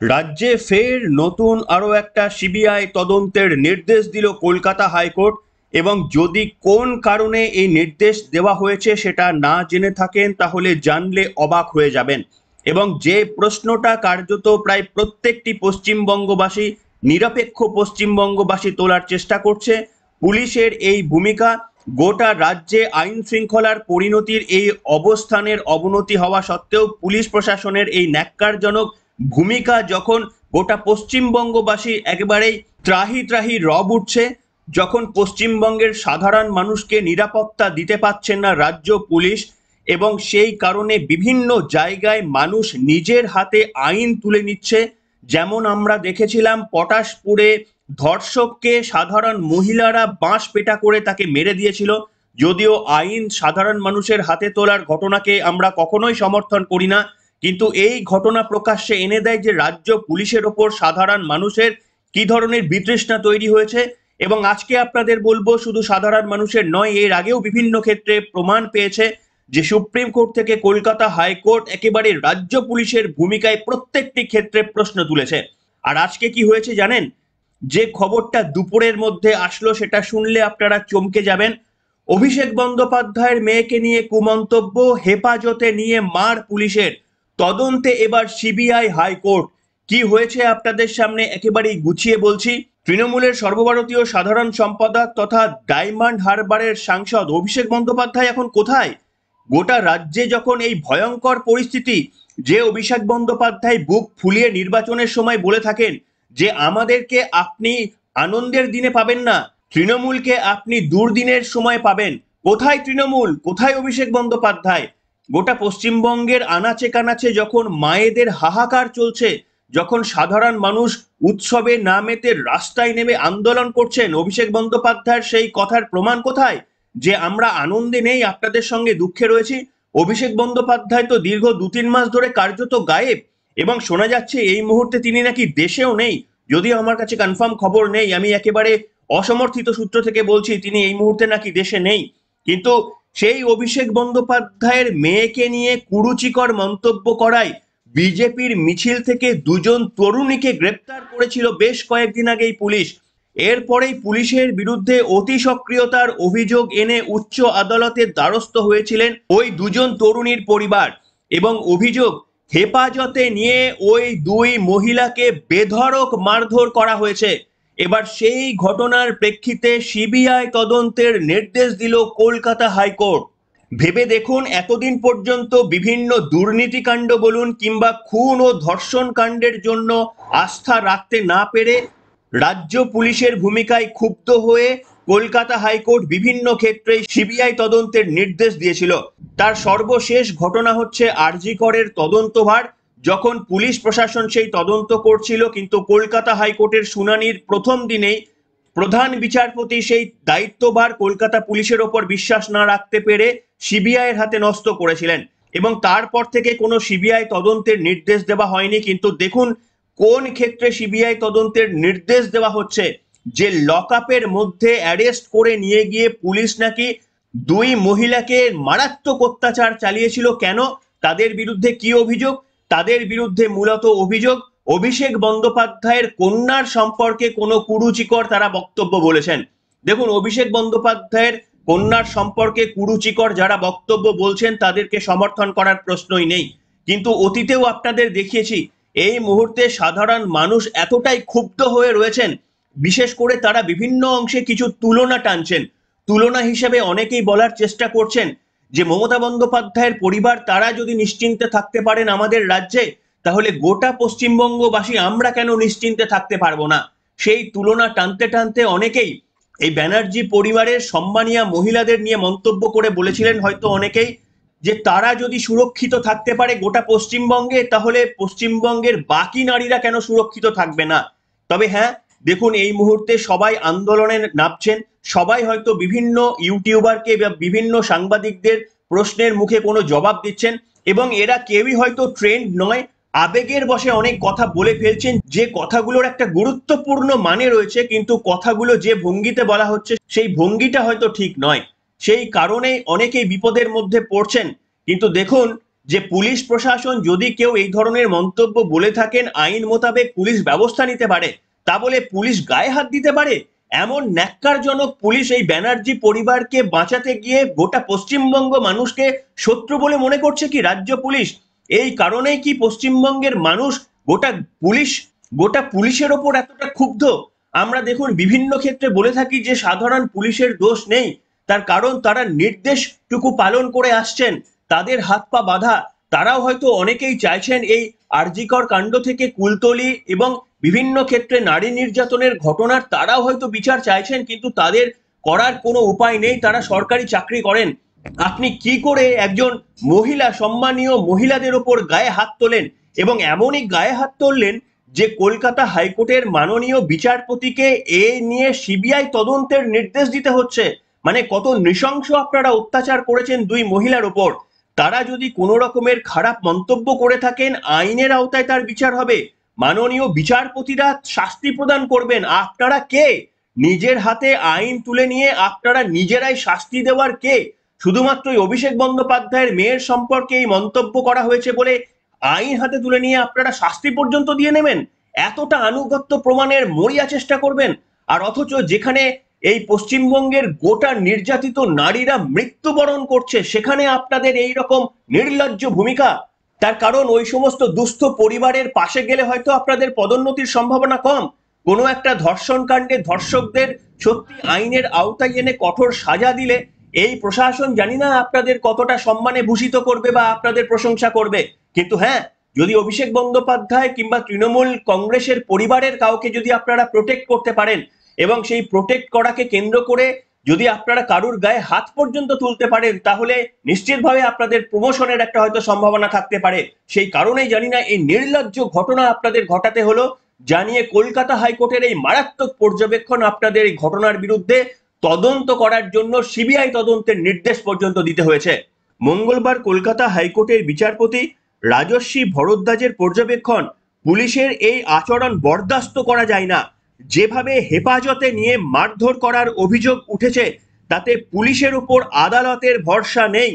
রাজ্যে ফের নতুন আরও একটা সিবিআই তদন্তের নির্দেশ দিল কলকাতা হাইকোর্ট। এবং যদি কোন কারণে এই নির্দেশ দেওয়া হয়েছে সেটা না জেনে থাকেন তাহলে জানলে অবাক হয়ে যাবেন। এবং যে প্রশ্নটা কার্যত প্রায় প্রত্যেকটি পশ্চিমবঙ্গবাসী, নিরপেক্ষ পশ্চিমবঙ্গবাসী তোলার চেষ্টা করছে, পুলিশের এই ভূমিকা গোটা রাজ্যে আইন শৃঙ্খলার পরিণতির এই অবস্থানের অবনতি হওয়া সত্ত্বেও পুলিশ প্রশাসনের এই ন্যাক্কারজনক ভূমিকা যখন গোটা পশ্চিমবঙ্গবাসী একেবারেই ত্রাহি ত্রাহি রব উঠছে, যখন পশ্চিমবঙ্গের সাধারণ মানুষকে নিরাপত্তা দিতে পারছেন না রাজ্য পুলিশ, এবং সেই কারণে বিভিন্ন জায়গায় মানুষ নিজের হাতে আইন তুলে নিচ্ছে। যেমন আমরা দেখেছিলাম পটাশপুরে ধর্ষককে সাধারণ মহিলারা বাঁশ পেটা করে তাকে মেরে দিয়েছিল। যদিও আইন সাধারণ মানুষের হাতে তোলার ঘটনাকে আমরা কখনোই সমর্থন করি না, কিন্তু এই ঘটনা প্রকাশ্যে এনে দেয় যে রাজ্য পুলিশের ওপর সাধারণ মানুষের কি ধরনের বিতৃষ্ণা তৈরি হয়েছে। এবং আজকে আপনাদের বলবো, শুধু সাধারণ মানুষের নয়, এর আগেও বিভিন্ন ক্ষেত্রে প্রমাণ পেয়েছে যে সুপ্রিম কোর্ট থেকে কলকাতা হাইকোর্ট একেবারে রাজ্য পুলিশের ভূমিকায় প্রত্যেকটি ক্ষেত্রে প্রশ্ন তুলেছে। আর আজকে কি হয়েছে জানেন? যে খবরটা দুপুরের মধ্যে আসলো সেটা শুনলে আপনারা চমকে যাবেন। অভিষেক বন্দ্যোপাধ্যায়ের মেয়েকে নিয়ে কুমন্তব্য, হেফাজতে নিয়ে মার পুলিশের, তদন্তে এবার সিবিআই হাইকোর্ট। কি হয়েছে আপনাদের সামনে একেবারেই গুছিয়ে বলছি। তৃণমূলের সর্বভারতীয় সাধারণ সম্পাদক তথা ডায়মন্ড হারবারের সাংসদ অভিষেক বন্দ্যোপাধ্যায় এখন কোথায়? গোটা রাজ্যে যখন এই ভয়ঙ্কর পরিস্থিতি, যে অভিষেক বন্দ্যোপাধ্যায় বুক ফুলিয়ে নির্বাচনের সময় বলে থাকেন যে আমাদেরকে আপনি আনন্দের দিনে পাবেন না, তৃণমূলকে আপনি দুর্দিনের সময় পাবেন, কোথায় তৃণমূল, কোথায় অভিষেক বন্দ্যোপাধ্যায়? গোটা পশ্চিমবঙ্গের আনাচে কানাচে যখন মায়েদের হাহাকার চলছে, যখন সাধারণ মানুষ উৎসবে না মেতে রাস্তায় নেমে আন্দোলন করছেন, অভিষেক বন্দ্যোপাধ্যায়ের সেই কথার প্রমাণ কোথায় যে আমরা আনন্দে নেই, আপনাদের সঙ্গে দুঃখে রয়েছি? অভিষেক বন্দ্যোপাধ্যায় তো দীর্ঘ 2-3 মাস ধরে কার্যত গায়েব, এবং শোনা যাচ্ছে এই মুহূর্তে তিনি নাকি দেশেও নেই। যদিও আমার কাছে কনফার্ম খবর নেই, আমি একেবারে অসমর্থিত সূত্র থেকে বলছি তিনি এই মুহূর্তে নাকি দেশে নেই। কিন্তু সেই অভিষেক বন্দ্যোপাধ্যায়ের মেয়েকে নিয়ে কুরুচিকর মন্তব্য করায় বিজেপির মিছিল থেকে 2জন তরুণীকে গ্রেপ্তার করেছিল বেশ কয়েকদিন আগেই পুলিশ। এরপরেই পুলিশের বিরুদ্ধে অতি সক্রিয়তার অভিযোগ এনে উচ্চ আদালতের দ্বারস্থ হয়েছিলেন ওই 2জন তরুণীর পরিবার, এবং অভিযোগ হেফাজতে নিয়ে ওই 2 মহিলাকে বেধড়ক মারধর করা হয়েছে। এবার সেই ঘটনার প্রেক্ষিতে সিবিআই তদন্তের নির্দেশ দিল কলকাতা হাইকোর্ট। ভেবে দেখুন, এতদিন পর্যন্ত বিভিন্ন দুর্নীতিকাণ্ড বলুন কিংবা খুন ও ধর্ষণ কাণ্ডের জন্য আস্থা রাখতে না পেরে রাজ্য পুলিশের ভূমিকায় ক্ষুব্ধ হয়ে কলকাতা হাইকোর্ট বিভিন্ন ক্ষেত্রে সিবিআই তদন্তের নির্দেশ দিয়েছিল। তার সর্বশেষ ঘটনা হচ্ছে আরজি করের তদন্তভার, যখন পুলিশ প্রশাসন সেই তদন্ত করছিল, কিন্তু কলকাতা হাইকোর্টের শুনানির প্রথম দিনেই প্রধান বিচারপতি সেই দায়িত্বভার কলকাতা পুলিশের ওপর বিশ্বাস না রাখতে পেরে সিবিআই এর হাতে ন্যস্ত করেছিলেন, এবং তারপর থেকে কোনো সিবিআই তদন্তের নির্দেশ দেওয়া হয়নি। কিন্তু দেখুন কোন ক্ষেত্রে সিবিআই তদন্তের নির্দেশ দেওয়া হচ্ছে, যে লকআপের মধ্যে অ্যারেস্ট করে নিয়ে গিয়ে পুলিশ নাকি 2 মহিলাকে মারাত্মক অত্যাচার চালিয়েছিল। কেন? তাদের বিরুদ্ধে কি অভিযোগ? তাদের বিরুদ্ধে মূলত অভিযোগ অভিষেক বন্দ্যোপাধ্যায়ের কন্যার সম্পর্কে কোনো কুরুচিকর তারা বক্তব্য বলেছেন। দেখুন, অভিষেক বন্দ্যোপাধ্যায়ের কন্যার সম্পর্কে কুরুচিকর যারা বক্তব্য বলছেন তাদেরকে সমর্থন করার প্রশ্নই নেই, কিন্তু অতীতেও আপনাদের দেখিয়েছি এই মুহূর্তে সাধারণ মানুষ এতটাই ক্ষুব্ধ হয়ে রয়েছেন, বিশেষ করে তারা বিভিন্ন অংশে কিছু তুলনা টানছেন। তুলনা হিসেবে অনেকেই বলার চেষ্টা করছেন যে মমতা বন্দ্যোপাধ্যায়ের পরিবার তারা যদি নিশ্চিন্তে থাকতে পারেন আমাদের রাজ্যে, তাহলে গোটা পশ্চিমবঙ্গবাসী আমরা কেন নিশ্চিন্তে থাকতে পারবো না? সেই তুলনা টানতে টানতে অনেকেই এই ব্যানার্জি পরিবারের সম্মানীয় মহিলাদের নিয়ে মন্তব্য করে বলেছিলেন হয়তো অনেকেই, যে তারা যদি সুরক্ষিত থাকতে পারে গোটা পশ্চিমবঙ্গে, তাহলে পশ্চিমবঙ্গের বাকি নারীরা কেন সুরক্ষিত থাকবে না? তবে হ্যাঁ, দেখুন এই মুহূর্তে সবাই আন্দোলনে নামছেন, সবাই হয়তো বিভিন্ন ইউটিউবারকে বা বিভিন্ন সাংবাদিকদের প্রশ্নের মুখে কোনো জবাব দিচ্ছেন, এবং এরা কেউই হয়তো ট্রেন্ড নয়, আবেগের বশে অনেক কথা বলে ফেলছেন, যে কথাগুলোর একটা গুরুত্বপূর্ণ মানে রয়েছে, কিন্তু কথাগুলো যে ভঙ্গিতে বলা হচ্ছে সেই ভঙ্গিটা হয়তো ঠিক নয়। সেই কারণেই অনেকেই বিপদের মধ্যে পড়ছেন। কিন্তু দেখুন, যে পুলিশ প্রশাসন যদি কেউ এই ধরনের মন্তব্য বলে থাকেন আইন মোতাবেক পুলিশ ব্যবস্থা নিতে পারে, তা বলে পুলিশ গায়ে হাত দিতে পারে? এমন ন্যাক্কারজনক পুলিশ এই ব্যানার্জি পরিবারকে বাঁচাতে গিয়ে গোটা পশ্চিমবঙ্গ মানুষকে শত্রু বলে মনে করছে কি রাজ্য পুলিশ? এই কারণেই কি পশ্চিমবঙ্গের মানুষ গোটা পুলিশ গোটা পুলিশের ওপর এতটা ক্ষুব্ধ? আমরা দেখুন বিভিন্ন ক্ষেত্রে বলে থাকি যে সাধারণ পুলিশের দোষ নেই, তার কারণ তারা নির্দেশটুকু পালন করে আসছেন, তাদের হাত পা বাঁধা। তারাও হয়তো অনেকেই চাইছেন এই আরজিকর কাণ্ড থেকে কুলতলি এবং বিভিন্ন ক্ষেত্রে নারী নির্যাতনের ঘটনার তারাও হয়তো বিচার চাইছেন, কিন্তু তাদের করার কোনো উপায় নেই, তারা সরকারি চাকরি করেন। আপনি কি করে একজন মহিলা, সম্মানীয় মহিলাদের ওপর গায়ে হাত তোলেন? এবং এমনই গায়ে হাত তুললেন যে কলকাতা হাইকোর্টের মাননীয় বিচারপতিকে এ নিয়ে সিবিআই তদন্তের নির্দেশ দিতে হচ্ছে। মানে কত নৃশংস আপনারা অত্যাচার করেছেন দুই মহিলার ওপর। তারা যদি কোনো রকমের খারাপ মন্তব্য করে থাকেন আইনের আওতায় তার বিচার হবে, মাননীয় বিচারপতিরা শাস্তি প্রদান করবেন। আপনারা কে? নিজের হাতে আইন তুলে নিয়ে আপনারা নিজেরাই শাস্তি দেওয়ার কে? শুধুমাত্র অভিষেক বন্দ্যোপাধ্যায়ের মেয়ের সম্পর্কে এই মন্তব্য করা হয়েছে বলে আইন হাতে তুলে নিয়ে আপনারা শাস্তি পর্যন্ত দিয়ে নেবেন? এতটা আনুগত্য প্রমাণের মরিয়া চেষ্টা করবেন? আর অথচ যেখানে এই পশ্চিমবঙ্গের গোটা নির্যাতিত নারীরা মৃত্যুবরণ করছে সেখানে আপনাদের এই রকম নির্লজ্জ ভূমিকা। তার কারণ ওই সমস্ত দুস্থ পরিবারের পাশে গেলে হয়তো আপনাদের পদোন্নতির সম্ভাবনা কম। কোনো একটা ধর্ষণ কাণ্ডে ধর্ষকদের সত্যি আইনের আওতায় এনে কঠোর সাজা দিলে এই প্রশাসন জানি না আপনাদের কতটা সম্মানে ভূষিত করবে বা আপনাদের প্রশংসা করবে। কিন্তু হ্যাঁ, যদি অভিষেক বন্দ্যোপাধ্যায় কিংবা তৃণমূল কংগ্রেসের পরিবারের কাউকে যদি আপনারা প্রোটেক্ট করতে পারেন এবং সেই প্রোটেক্ট করাকে কেন্দ্র করে যদি আপনারা কারুর গায়ে হাত পর্যন্ত তুলতে পারেন, তাহলে নিশ্চিতভাবে আপনাদের প্রমোশনের একটা হয়তো সম্ভাবনা থাকতে পারে। সেই কারণেই জানি না এই নির্লজ্জ ঘটনা আপনাদের ঘটাতে হলো, জানিয়ে কলকাতা হাইকোর্টের এই মারাত্মক পর্যবেক্ষণ আপনাদের এই ঘটনার বিরুদ্ধে তদন্ত করার জন্য সিবিআই তদন্তের নির্দেশ পর্যন্ত দিতে হয়েছে। মঙ্গলবার কলকাতা হাইকোর্টের বিচারপতি রাজস্বী ভরদ্বাজের পর্যবেক্ষণ, পুলিশের এই আচরণ বরদাস্ত করা যায় না। যেভাবে হেফাজতে নিয়ে মারধর করার অভিযোগ উঠেছে তাতে পুলিশের উপর আদালতের ভরসা নেই,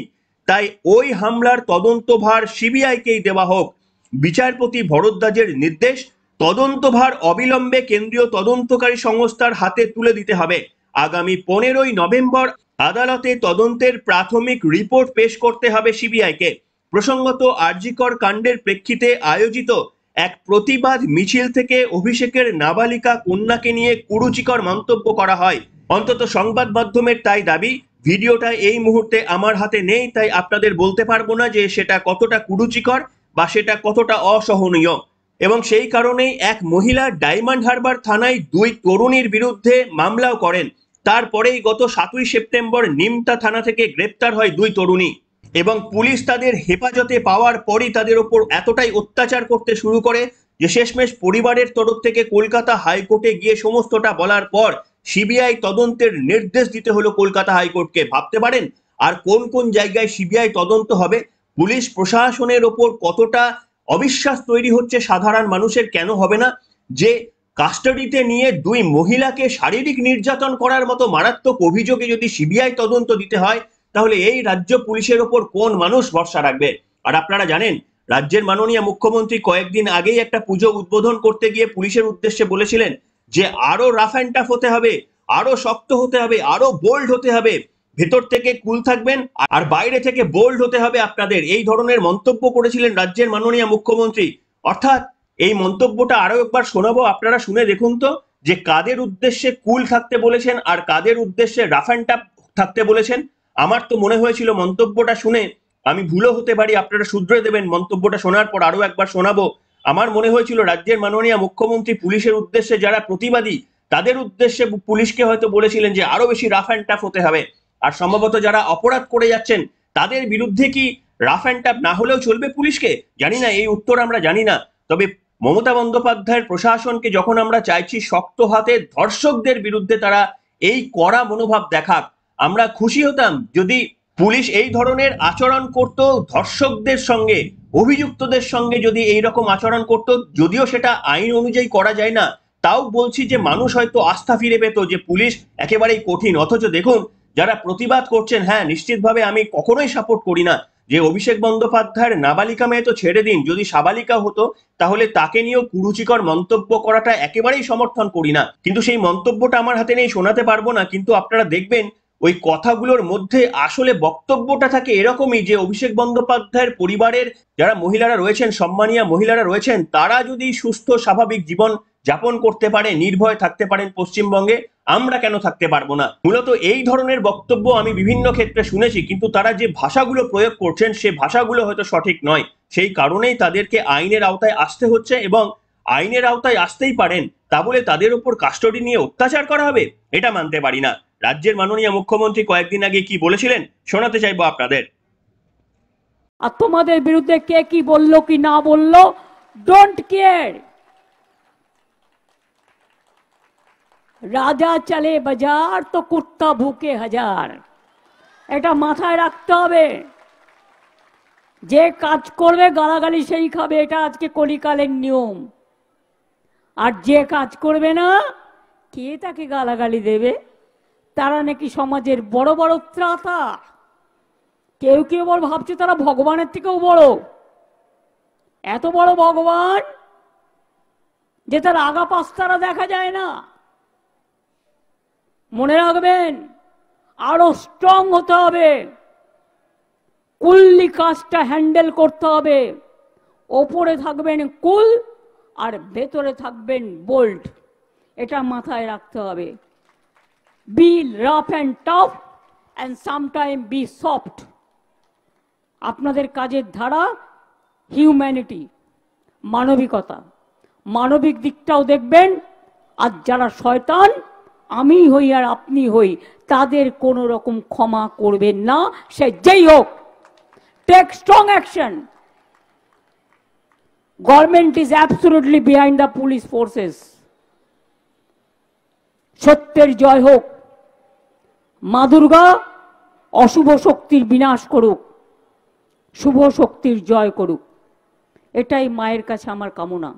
তাই ওই হামলার তদন্তভার সিবিআইকেই দেওয়া হোক। বিচারপতি ভরদ্বাজের নির্দেশ, তদন্তভার অবিলম্বে কেন্দ্রীয় তদন্তকারী সংস্থার হাতে তুলে দিতে হবে। আগামী 15ই নভেম্বর আদালতে তদন্তের প্রাথমিক রিপোর্ট পেশ করতে হবে সিবিআইকে। প্রসঙ্গত, আরজিকর কাণ্ডের প্রেক্ষিতে আয়োজিত এক প্রতিবাদ মিছিল থেকে অভিষেকের নাবালিকা কন্যাকে নিয়ে কুরুচিকর মন্তব্য করা হয়। অন্তত সংবাদ মাধ্যমের তাই দাবি। ভিডিওটা এই মুহূর্তে আমার হাতে নেই, তাই আপনাদের বলতে পারবো না যে সেটা কতটা কুরুচিকর বা সেটা কতটা অসহনীয়। এবং সেই কারণেই এক মহিলা ডায়মন্ড হারবার থানায় দুই তরুণীর বিরুদ্ধে মামলাও করেন। তারপরেই গত 7ই সেপ্টেম্বর নিমতা থানা থেকে গ্রেপ্তার হয় দুই তরুণী এবং পুলিশ তাদের হেফাজতে পাওয়ার পরই তাদের ওপর এতটাই অত্যাচার করতে শুরু করে যে শেষমেশ পরিবারের তরফ থেকে কলকাতা হাইকোর্টে গিয়ে সমস্তটা বলার পর সিবিআই তদন্তের নির্দেশ দিতে হলো কলকাতা হাইকোর্টকে। ভাবতে পারেন আর কোন কোন জায়গায় সিবিআই তদন্ত হবে? পুলিশ প্রশাসনের ওপর কতটা অবিশ্বাস তৈরি হচ্ছে সাধারণ মানুষের, কেন হবে না? যে কাস্টাডিতে নিয়ে দুই মহিলাকে শারীরিক নির্যাতন করার মতো মারাত্মক অভিযোগে যদি সিবিআই তদন্ত দিতে হয়, তাহলে এই রাজ্য পুলিশের ওপর কোন মানুষ ভরসা রাখবে? আর আপনারা জানেন রাজ্যের মাননীয় মুখ্যমন্ত্রী কয়েকদিন আগেই একটা পুজো উদ্বোধন করতে গিয়ে পুলিশের উদ্দেশ্যে বলেছিলেন যে আরো রাফ অ্যান্ড টাফ হতে হবে, আরো শক্ত হতে হবে, আরো বোল্ড হতে হবে, ভেতর থেকে কুল থাকবেন আর বাইরে থেকে বোল্ড হতে হবে আপনাদের। এই ধরনের মন্তব্য করেছিলেন রাজ্যের মাননীয় মুখ্যমন্ত্রী। অর্থাৎ এই মন্তব্যটা আরো একবার শোনাবো, আপনারা শুনে দেখুন তো যে কাদের উদ্দেশ্যে কুল থাকতে বলেছেন আর কাদের উদ্দেশ্যে রাফ অ্যান্ড টাফ থাকতে বলেছেন। আমার তো মনে হয়েছিল মন্তব্যটা শুনে, আমি ভুলও হতে পারি, আপনারা শুধরে দেবেন মন্তব্যটা শোনার পর, আরো একবার শোনাবো। আমার মনে হয়েছিল রাজ্যের মাননীয় মুখ্যমন্ত্রী পুলিশের উদ্দেশ্যে যারা প্রতিবাদী তাদের উদ্দেশ্যে পুলিশকে হয়তো বলেছিলেন যে আরো বেশি রাফ অ্যান্ড টাফ হতে হবে, আর সম্ভবত যারা অপরাধ করে যাচ্ছেন তাদের বিরুদ্ধে কি রাফ অ্যান্ড টাফ না হলেও চলবে পুলিশকে? জানি না, এই উত্তর আমরা জানি না। তবে মমতা বন্দ্যোপাধ্যায়ের প্রশাসনকে যখন আমরা চাইছি শক্ত হাতে ধর্ষকদের বিরুদ্ধে তারা এই কড়া মনোভাব দেখাক, আমরা খুশি হতাম যদি পুলিশ এই ধরনের আচরণ করত ধর্ষকদের সঙ্গে, অভিযুক্তদের সঙ্গে যদি এই রকম আচরণ করত, যদিও সেটা আইন অনুযায়ী করা যায় না, তাও বলছি যে মানুষ হয়তো আস্থা ফিরে পেত যে পুলিশ একেবারেই কঠিন। অথচ দেখুন যারা প্রতিবাদ করছেন, হ্যাঁ নিশ্চিতভাবে আমি কখনোই সাপোর্ট করি না যে অভিষেক বন্দ্যোপাধ্যায়ের নাবালিকা মেয়ে তো ছেড়ে দিন, যদি সাবালিকা হতো তাহলে তাকে নিয়েও কুরুচিকর মন্তব্য করাটা একেবারেই সমর্থন করি না, কিন্তু সেই মন্তব্যটা আমার হাতে নেই, শোনাতে পারবো না। কিন্তু আপনারা দেখবেন ওই কথাগুলোর মধ্যে আসলে বক্তব্যটা থাকে এরকমই যে অভিষেক বন্দ্যোপাধ্যায়ের পরিবারের যারা মহিলারা রয়েছেন, সম্মানীয় মহিলারা রয়েছেন, তারা যদি সুস্থ স্বাভাবিক জীবন যাপন করতে পারে, নির্ভয়ে থাকতে পারেন পশ্চিমবঙ্গে, আমরা কেন থাকতে পারবো না। মূলত এই ধরনের বক্তব্য আমি বিভিন্ন ক্ষেত্রে শুনেছি, কিন্তু তারা যে ভাষাগুলো প্রয়োগ করছেন সে ভাষাগুলো হয়তো সঠিক নয়। সেই কারণেই তাদেরকে আইনের আওতায় আসতে হচ্ছে, এবং আইনের আওতায় আসতেই পারেন তা বলে তাদের উপর কাস্টডি নিয়ে অত্যাচার করা হবে, এটা মানতে পারি না। রাজ্যের মাননীয় মুখ্যমন্ত্রী কয়েকদিন আগে কি বলেছিলেন শোনাতে চাইবো আপনাদের। আর তোমাদের বিরুদ্ধে কে কি বললো কি না বললো, ডোন্ট কেয়ার। রাজা চলে বাজার তো কুত্তা ভুকে হাজার, এটা মাথায় রাখতে হবে। যে কাজ করবে গালাগালি সেই খাবে, এটা আজকে কলিকালের নিয়ম। আর যে কাজ করবে না, কে তাকে গালাগালি দেবে? তারা নাকি সমাজের বড় বড় ত্রাতা। কেউ কেউ বল ভাবছে তারা ভগবানের থেকেও বড়। এত বড় ভগবান যে তার আগা পাশ তারা দেখা যায় না। মনে রাখবেন, আরো স্ট্রং হতে হবে, কুল্লি কাজটা হ্যান্ডেল করতে হবে। ওপরে থাকবেন কুল আর ভেতরে থাকবেন বোল্ড, এটা মাথায় রাখতে হবে। Be rough and tough and sometime be soft. আপনাদের কাজের ধারা হিউম্যানিটি, মানবিকতা, মানবিক দিকটাও দেখবেন। আর যারা শয়তান, আমি হই আর আপনি হই, তাদের কোনো রকম ক্ষমা করবেন না, সে যেই হোক। Take strong action. Government is absolutely behind the police forces. সত্যের জয় হোক। মা দুর্গা অশুভ শক্তির বিনাশ করুক, শুভ শক্তির জয় করুক, এটাই মায়ের কাছে আমার কামনা।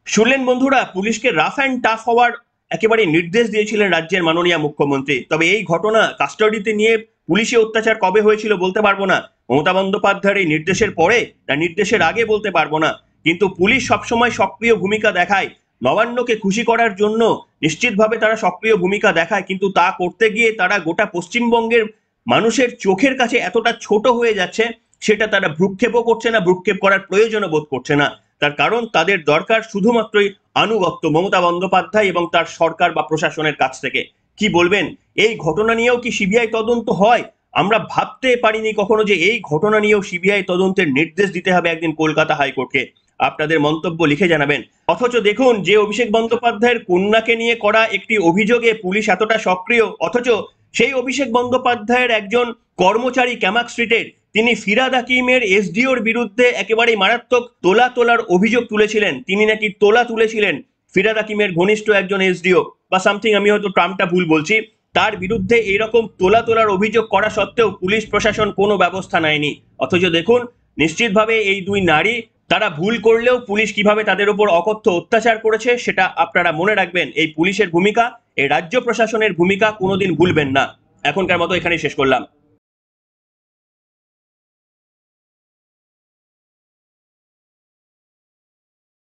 শুনলেন বন্ধুরা, পুলিশকে রাফ অ্যান্ড টাফ হওয়ার একেবারে নির্দেশ দিয়েছিলেন রাজ্যের মাননীয় মুখ্যমন্ত্রী। তবে এই ঘটনা কাস্টাডিতে নিয়ে পুলিশি অত্যাচার কবে হয়েছিল বলতে পারবো না, মমতা বন্দ্যোপাধ্যায়ের এই নির্দেশের পরে না নির্দেশের আগে বলতে পারবো না, কিন্তু পুলিশ সবসময় সক্রিয় ভূমিকা দেখায় নবান্নকে খুশি করার জন্য। নিশ্চিতভাবে তারা সক্রিয় ভূমিকা দেখায়, কিন্তু তা করতে গিয়ে তারা গোটা পশ্চিমবঙ্গের মানুষের চোখের কাছে এতটা ছোট হয়ে যাচ্ছে, সেটা তারা ভ্রুক্ষেপও করছে না, ভ্রুক্ষেপ করার প্রয়োজনও বোধ করছে না। তার কারণ তাদের দরকার শুধুমাত্রই আনুগত্য মমতা বন্দ্যোপাধ্যায় এবং তার সরকার বা প্রশাসনের কাছ থেকে। কি বলবেন, এই ঘটনা নিয়েও কি সিবিআই তদন্ত হয়? আমরা ভাবতে পারিনি কখনো যে এই ঘটনা নিয়েও সিবিআই তদন্তের নির্দেশ দিতে হবে একদিন কলকাতা হাইকোর্টকে। আপনাদের মন্তব্য লিখে জানাবেন। অথচ দেখুন, যে অভিষেক বন্দ্যোপাধ্যায়ের কন্যাকে নিয়ে করা একটি অভিযোগে পুলিশ এতটা সক্রিয়, অথচ সেই অভিষেক বন্দ্যোপাধ্যায়ের একজন কর্মচারী ক্যামাক স্ট্রিটের, তিনি ফিরাদ হাকিমের এসডিওর বিরুদ্ধে একেবারেই মারাত্মক তোলার অভিযোগ তুলেছিলেন। তিনি নাকি তুলেছিলেন ফিরাদ হাকিমের ঘনিষ্ঠ একজন এসডিও বা সামথিং, আমি হয়তো টার্মটা ভুল বলছি, তার বিরুদ্ধে এইরকম তোলার অভিযোগ করা সত্ত্বেও পুলিশ প্রশাসন কোনো ব্যবস্থা নেয়নি। অথচ দেখুন, নিশ্চিতভাবে এই দুই নারী তারা ভুল করলেও পুলিশ কিভাবে তাদের উপর অকথ্য অত্যাচার করেছে সেটা আপনারা মনে রাখবেন। এই পুলিশের ভূমিকা, এই রাজ্য প্রশাসনের ভূমিকা কোনোদিন ভুলবেন না। এখনকার মতো এখানেই শেষ করলাম।